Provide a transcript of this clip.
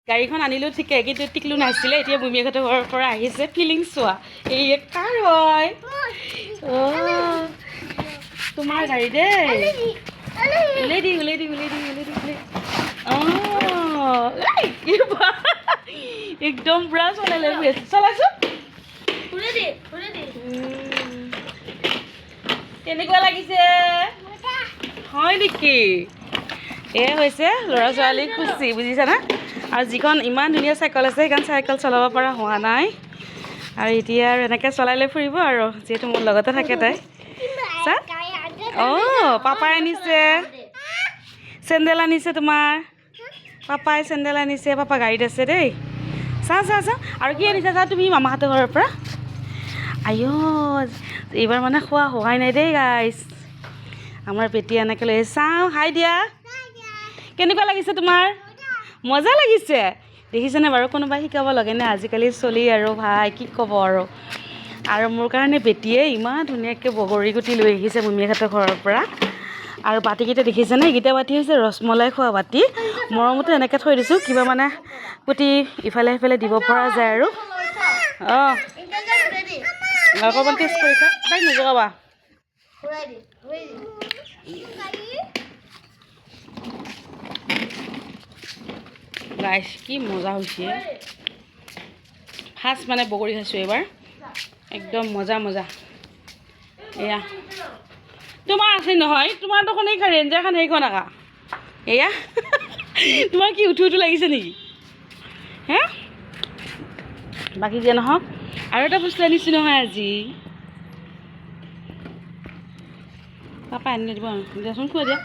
গাড়ীখন আনিলোঁ ঠিকে, কিন্তু টিকলু নাছিলে। এতিয়া ভূমিহঁতৰ ঘৰৰ পৰা আহিছে। ফিলিংছ চোৱা, এই কাৰ হয়? অঁ, তোমাৰ গাড়ী দেই। উলাই দি অঁ, একদম পুৰা চলাই গৈ আছে। চলাচোন, কেনেকুৱা লাগিছে? হয় নেকি? এয়া হৈছে ল'ৰা ছোৱালীক খুচি, বুজিছা না? আৰু যিখন ইমান ধুনীয়া চাইকেল আছে, সেইখন চাইকেল চলাব পৰা হোৱা নাই। আৰু এতিয়া আৰু এনেকৈ চলাই লৈ ফুৰিব আৰু, যিহেতু মোৰ লগতে থাকে তাই। চা, অঁ, পাপাই আনিছে চেণ্ডেল আনিছে তোমাৰ। পাপাই চেণ্ডেল আনিছে, পাপা গাড়ীত আছে দেই। চা আৰু কি আনিছা চা তুমি মামাহঁতৰ ঘৰৰ পৰা? আইঅ, এইবাৰ মানে খোৱা হোৱাই নাই দেই গাইছ। আমাৰ বেটি এনেকৈ লৈ চাওঁ। হাই দিয়া, কেনেকুৱা লাগিছে তোমাৰ? মজা লাগিছে। দেখিছেনে বাৰু, কোনোবাই শিকাব লাগেনে? আজিকালি চলি আৰু ভাই কি ক'ব আৰু মোৰ কাৰণে বেটিয়ে ইমান ধুনীয়াকৈ বগৰী গুটি লৈ আহিছে মমীহঁতৰ ঘৰৰ পৰা। আৰু বাতিকেইটা দেখিছেনে? এইকেইটা বাতি হৈছে ৰসমলাই খোৱা বাতি। মৰমতে এনেকৈ থৈ দিছোঁ, কিবা মানে কুটি ইফালে সিফালে দিব পৰা যায় আৰু। অঁ, অকণমান টেষ্ট কৰিছা? তাইক নজগাবা। গাইছ, কি মজা হৈছে। ফাৰ্ষ্ট মানে বগৰী খাইছোঁ এইবাৰ, একদম মজা। এয়া তোমাৰ আছে নহয়, তোমাৰ দেখোন এই ৰেঞ্জাৰখন সেইখন আকা। এয়া তোমাৰ কি উঠো লাগিছে নেকি? হে, বাকী যে নহওক, আৰু এটা বস্তু আনিছোঁ নহয় আজি। পাপা আনি দিব দিয়াচোন, খোৱা দিয়া।